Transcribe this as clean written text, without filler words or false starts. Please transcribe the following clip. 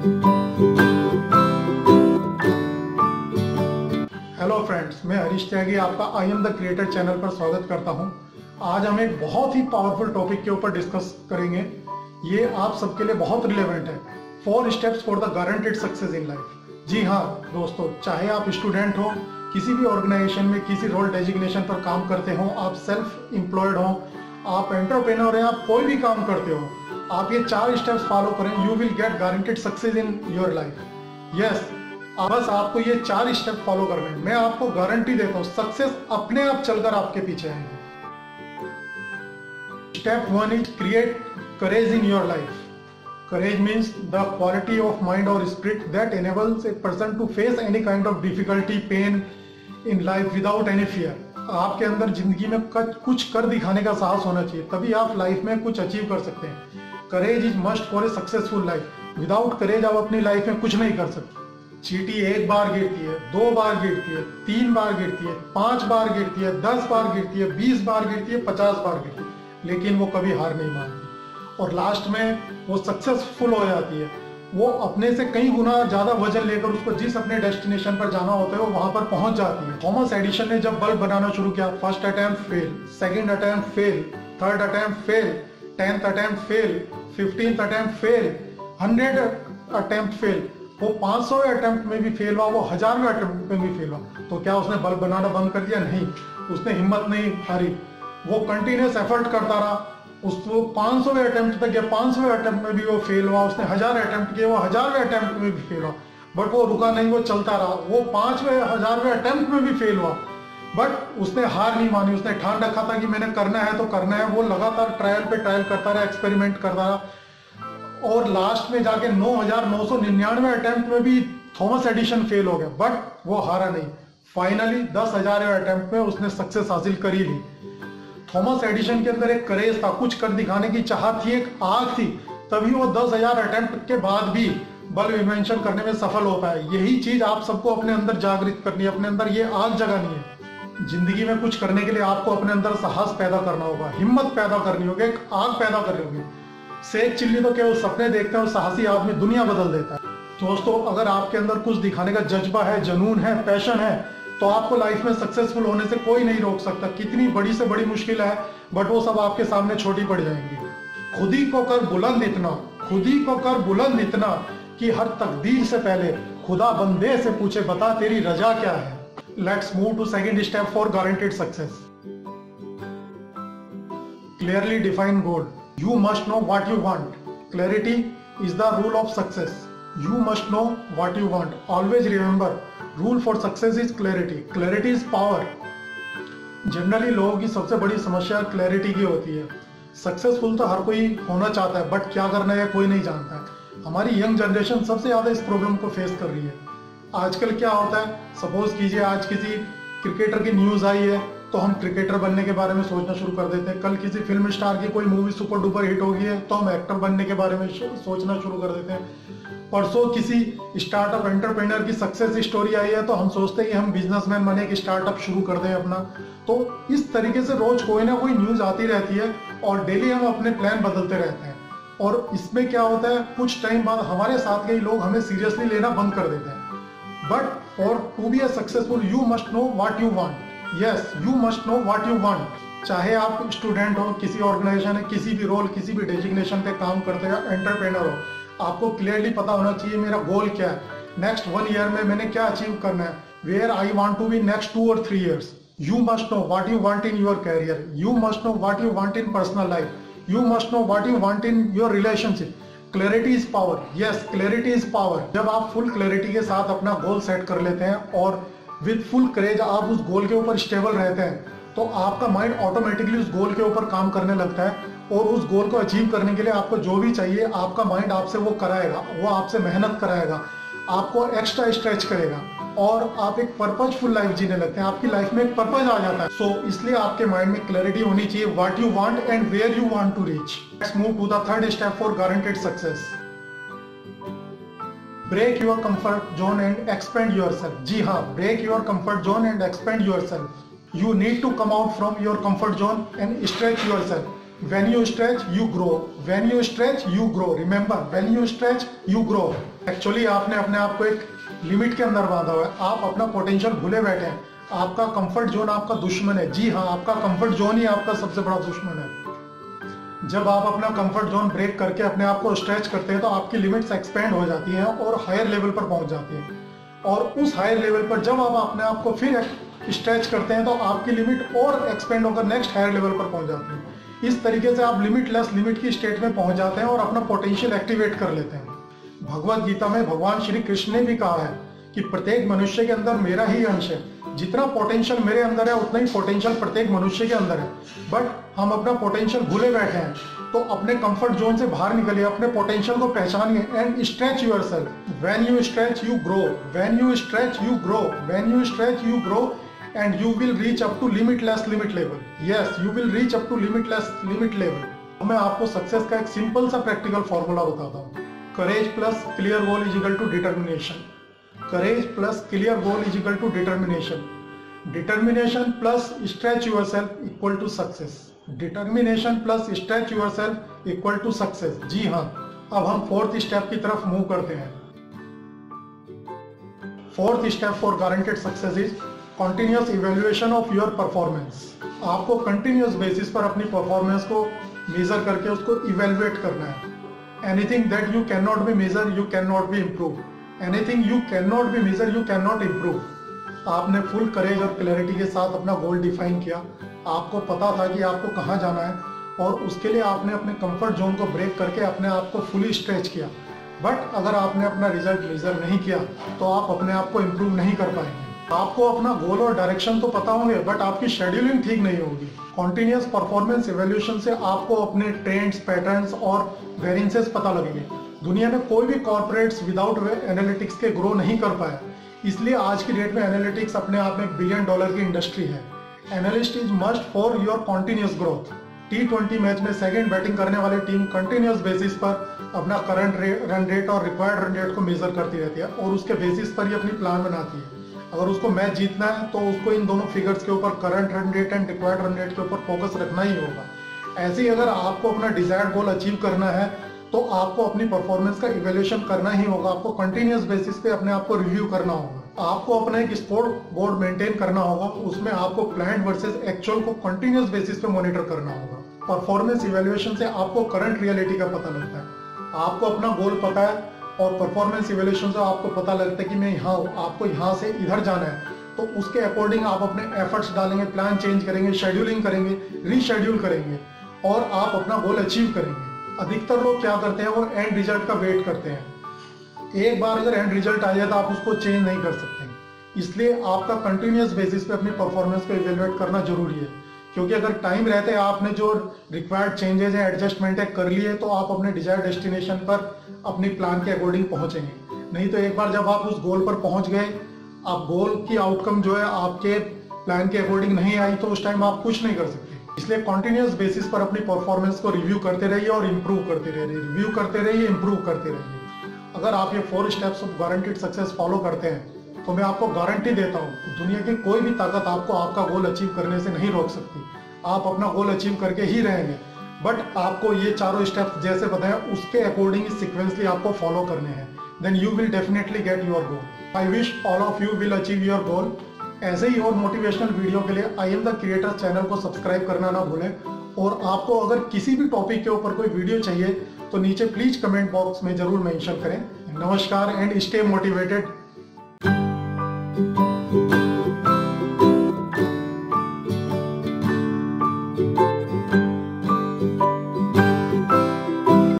Hello friends, मैं हरीश त्यागी आपका आई am the creator channel पर स्वागत करता हूं। आज हम एक बहुत ही पावरफुल टॉपिक के ऊपर डिस्कस करेंगे। ये आप सबके लिए बहुत रिलेवेंट है। 4 steps for the guaranteed success in life. जी हाँ दोस्तों, चाहे आप स्टूडेंट हो, किसी भी ऑर्गेनाइजेशन में किसी रोल डेजिग्नेशन पर काम करते हो, आप सेल्फ एम्प्लॉयड हो, आप एंटरप्रेन्योर हैं, आप कोई भी काम करते हो, आप ये 4 स्टेप्स फॉलो करें, you will get guaranteed success in your life. Yes, बस आपको ये 4 स्टेप फॉलो करने हैं। मैं आपको गारंटी देता हूं सक्सेस अपने आप चलकर आपके पीछे आएंगे। Step 1 is create courage in your life. Courage means the quality of mind और spirit that enables a person to face any kind of difficulty, pain in life without any fear। आपके अंदर जिंदगी में कुछ कर दिखाने का साहस होना चाहिए, तभी आप लाइफ में कुछ अचीव कर सकते हैं। Courage is must for a successful life. Without courage आप अपनी लाइफ में कुछ नहीं कर सकते। चींटी 1 बार गिरती है, 2 बार गिरती है, 3 बार गिरती है, 5 बार गिरती है, 10 बार गिरती है, 20 बार गिरती है, 50 बार गिरती है, लेकिन वो कभी हार नहीं मानती और लास्ट में वो सक्सेसफुल हो जाती है। वो अपने से कई गुना ज्यादा वजन लेकर उसको जिस अपने डेस्टिनेशन पर जाना होता है वो वहां पर पहुंच जाती है। थॉमस एडिसन ने जब बल्ब बनाना शुरू किया, first attempt fail, second attempt fail, third attempt fail, 10th attempt fail, 15th attempt fail, 100 attempt fail. वो 500वें अटेम्प्ट में भी फेल हुआ, वो 1000वें अटेम्प्ट में भी फेल हुआ। तो क्या उसने बल्ब बनाना बंद कर दिया? नहीं, उसने हिम्मत नहीं हारी, वो कंटिन्यूस एफर्ट करता रहा। उसको 500वें अटेम्प्ट तक गया, 500वें अटेम्प्ट में भी वो फेल हुआ। उसने 1000 अटेम्प्ट किए, वो 1000वें अटेम्प्ट में भी फेल हुआ, बट वो रुका नहीं, वो चलता रहा। वो 5वें 1000वें अटेम्प्ट में भी फेल हुआ, बट उसने हार नहीं मानी। उसने ठान रखा था कि मैंने करना है तो करना है। वो लगातार ट्रायल पे ट्रायल करता रहा, एक्सपेरिमेंट करता रहा और लास्ट में जाके 9999 अटेम्प्ट में भी थॉमस एडिसन फेल हो गया, बट वो हारा नहीं। फाइनली 10,000वें अटेम्प्ट में उसने सक्सेस हासिल कर ही ली। थॉमस एडिसन के अंदर एक करेज था, कुछ कर दिखाने की चाहत थी, एक आग थी, तभी वो 10,000 अटेम्प्ट के बाद भी बल्ब इन्वेंशन करने में सफल हो पाया। यही चीज आप सबको अपने अंदर जागृत करनी है, अपने अंदर ये आग जगानी है। जिंदगी में कुछ करने के लिए आपको अपने अंदर साहस पैदा करना होगा, हिम्मत पैदा करनी होगी, एक आग पैदा करनी होगी। शेख चिल्ली तो केवल सपने देखते हैं और साहसी आदमी दुनिया बदल देता है। दोस्तों, अगर आपके अंदर कुछ दिखाने का जज्बा है, जुनून है, पैशन है, तो आपको लाइफ में सक्सेसफुल होने से कोई नहीं रोक सकता। कितनी बड़ी से बड़ी मुश्किल है, बट वो सब आपके सामने छोटी पड़ जाएंगी। खुद ही को कर बुलंद इतना, खुद ही को कर बुलंद इतना कि हर तकदीर से पहले खुदा बंदे से पूछे, बता तेरी रजा क्या है। Let's move to second step for guaranteed success. Clearly define goal. You must know what you want. Clarity is the rule of success. You must know what you want. Always remember, rule for success is clarity. Clarity is power. Generally लोगों की सबसे बड़ी समस्या clarity की होती है। Successful तो हर कोई होना चाहता है, बट क्या करना है कोई नहीं जानता है। हमारी यंग जनरेशन सबसे ज्यादा इस प्रॉब्लम को फेस कर रही है। आजकल क्या होता है, सपोज कीजिए आज किसी क्रिकेटर की न्यूज आई है तो हम क्रिकेटर बनने के बारे में सोचना शुरू कर देते हैं। कल किसी फिल्म स्टार की कोई मूवी सुपर डुपर हिट हो गई है तो हम एक्टर बनने के बारे में सोचना शुरू कर देते हैं। परसों किसी स्टार्टअप एंटरप्रेन्योर की सक्सेस स्टोरी आई है तो हम सोचते हैं कि हम बिजनेसमैन बने, कि स्टार्टअप शुरू कर दें अपना। तो इस तरीके से रोज कोई ना कोई न्यूज आती रहती है और डेली हम अपने प्लान बदलते रहते हैं। और इसमें क्या होता है, कुछ टाइम बाद हमारे साथ के लोग हमें सीरियसली लेना बंद कर देते हैं। But for to be a successful you must know what you want. Yes, you must know what you want. चाहे आप स्टूडेंट हो, किसी ऑर्गेनाइजेशन है, किसी भी रोल, किसी भी डेजिग्नेशन पे काम करते हो, एंटरप्रेन्योर हो, आपको क्लियरली पता होना चाहिए मेरा गोल क्या है, नेक्स्ट 1 ईयर में मैंने क्या अचीव करना है, where I want to be next 2 और 3 years। You must know what you want in your career, you must know what you want in personal life, you must know what you want in your relationship. Clarity is power. Yes, clarity is power. जब आप full clarity के साथ अपना goal set कर लेते हैं और with full करेज आप उस गोल के ऊपर स्टेबल रहते हैं, तो आपका माइंड ऑटोमेटिकली उस गोल के ऊपर काम करने लगता है और उस गोल को अचीव करने के लिए आपको जो भी चाहिए आपका माइंड आपसे वो कराएगा, वो आपसे मेहनत कराएगा, आपको एक्स्ट्रा स्ट्रेच करेगा और आप एक पर्पजफुल लाइफ जीने लगते हैं। आपकी लाइफ में एक पर्पज आ जाता है। सो इसलिए आपके माइंड में क्लैरिटी होनी चाहिए, what you want and where you want to reach. Let's move to the third step for guaranteed success. Break your comfort zone and expand yourself. जी हाँ, break your comfort zone and expand yourself. You need to come out from your comfort zone and stretch yourself. When you stretch, you grow. When you stretch, you grow. Remember, when you stretch, you grow. Actually आपने अपने आप को एक limit के अंदर बांधा हुआ है, आप अपना पोटेंशियल भूले बैठे हैं। आपका कंफर्ट जोन आपका दुश्मन है। जी हाँ, आपका कंफर्ट जोन ही आपका सबसे बड़ा दुश्मन है। जब आप अपना कंफर्ट जोन ब्रेक करके अपने आप को स्ट्रेच करते हैं तो आपकी लिमिट्स एक्सपेंड हो जाती हैं और हायर लेवल पर पहुंच जाती हैं। और उस हायर लेवल पर जब आप अपने आप को फिर स्ट्रेच करते हैं तो आपकी लिमिट और एक्सपेंड होकर नेक्स्ट हायर लेवल पर पहुंच जाती है। इस तरीके से आप लिमिटलेस लिमिट की स्टेट में पहुंच जाते हैं और अपना पोटेंशियल एक्टिवेट कर लेते हैं। भगवद गीता में भगवान श्री कृष्ण ने भी कहा है कि प्रत्येक मनुष्य के अंदर मेरा ही अंश है। जितना पोटेंशियल मेरे अंदर है उतना ही पोटेंशियल प्रत्येक मनुष्य के अंदर है। बट हम अपना पोटेंशियल भूले बैठे हैं। तो अपने कंफर्ट जोन से बाहर निकलिए, अपने पोटेंशियल को पहचानिए and stretch yourself. When you stretch you grow, when you stretch you grow, when you stretch you grow and you will reach up to limitless limit level. Yes, you will reach up to limitless limit level. मैं आपको success का एक simple सा practical formula बताता हूँ। Courage plus clear goal is equal to determination. Courage plus clear goal is equal to determination. Determination plus stretch yourself equal to success. Determination plus stretch yourself equal to success. जी हाँ, अब हम fourth step की तरफ move करते हैं। Fourth step for guaranteed success is continuous evaluation of your performance. आपको continuous basis पर अपनी परफॉर्मेंस को मेजर करके उसको इवेल्युएट करना है। Anything that you can not be measure, you can not be improve. Anything you can not be measure, you can not improve. आपने full courage और क्लैरिटी के साथ अपना गोल डिफाइन किया। आपको पता था कि आपको कहाँ जाना है और उसके लिए आपने अपने कंफर्ट जोन को ब्रेक करके अपने आप को फुली स्ट्रेच किया। बट अगर आपने अपना रिजल्ट मेजर नहीं किया तो आप अपने आप को इम्प्रूव नहीं कर पाएंगे। आपको अपना गोल और डायरेक्शन तो पता होंगे बट आपकी शेड्यूलिंग ठीक नहीं होगी। कॉन्टिन्यूअस परफॉर्मेंस इवैल्यूएशन से आपको अपने ट्रेंड्स, पैटर्न्स और वेरिएंसेस पता लगेंगे। दुनिया में कोई भी कॉर्पोरेट्स विदाउट एनालिटिक्स के ग्रो नहीं कर पाए। इसलिए आज की डेट में एनालिटिक्स अपने आप में $1 बिलियन की इंडस्ट्री है। Analyst is must for your continuous growth. T20 match में सेकंड बैटिंग करने वाली टीम कंटिन्यूअस बेसिस पर अपना करंट रन रेट और रिक्वायर्ड रन रेट को मेजर करती रहती है और उसके बेसिस पर ही अपनी प्लान बनाती है। अगर उसको मैच जीतना है तो उसको इन दोनों फिगर्स के ऊपर, current run rate and required run rate के ऊपर फोकस रखना ही होगा। ऐसे ही अगर आपको अपना डिजायर्ड गोल अचीव करना है तो आपको अपनी परफॉर्मेंस का इवैल्यूएशन करना ही होगा। आपको कंटिन्यूअस बेसिस पे अपने आप को रिव्यू करना होगा। आपको अपना एक स्कोर बोर्ड मेंटेन करना होगा। उसमें आपको प्लान वर्सेस एक्चुअल को कंटिन्यूअस बेसिस पे मॉनिटर करना होगा। परफॉर्मेंस इवैल्यूएशन से आपको करंट रियलिटी का पता लगता है। आपको अपना गोल पता है और परफॉर्मेंस इवैल्यूएशन से आपको पता लगता है कि मैं यहाँ हूँ, आपको यहाँ से इधर जाना है। तो उसके अकॉर्डिंग आप अपने एफर्ट्स डालेंगे, प्लान चेंज करेंगे, शेड्यूलिंग करेंगे, रीशेड्यूल करेंगे और आप अपना गोल अचीव करेंगे। अधिकतर लोग क्या करते हैं, वो एंड रिजल्ट का वेट करते हैं। एक बार अगर एंड रिजल्ट आ जाए तो आप उसको चेंज नहीं कर सकते। इसलिए आपका कंटिन्यूअस बेसिस पे अपनी परफॉर्मेंस को इवैल्यूएट करना जरूरी है। क्योंकि अगर टाइम रहते आपने जो रिक्वायर्ड चेंजेस है, एडजस्टमेंट है कर लिए तो आप अपने डिजायर्ड डेस्टिनेशन पर अपनी प्लान के अकॉर्डिंग पहुंचेंगे। नहीं तो एक बार जब आप उस गोल पर पहुंच गए, आप गोल की आउटकम जो है आपके प्लान के अकॉर्डिंग नहीं आई तो उस टाइम आप कुछ नहीं कर सकते। इसलिए कॉन्टिन्यूअस बेसिस पर अपनी परफॉर्मेंस को रिव्यू करते रहिए और इम्प्रूव करते रहिए, रिव्यू करते रहिए, इम्प्रूव करते रहिए। अगर आप ये 4 steps of guaranteed success follow करते हैं तो मैं आपको गारंटी देता हूँ दुनिया की कोई भी ताकत आपको आपका गोल अचीव करने से नहीं रोक सकती। आप अपना गोल अचीव करके ही रहेंगे। बट आपको ये चारों स्टेप्स जैसे बताए उसके अकॉर्डिंग सिक्वेंसली आपको फॉलो करने हैं। Then you will definitely get your goal. I wish all of you will achieve your goal. ऐसे ही और मोटिवेशनल वीडियो के लिए I am the creator channel को सब्सक्राइब करना ना भूलें। और आपको अगर किसी भी टॉपिक के ऊपर कोई वीडियो चाहिए तो नीचे प्लीज कमेंट बॉक्स में जरूर मेंशन करें। नमस्कार एंड स्टे मोटिवेटेड।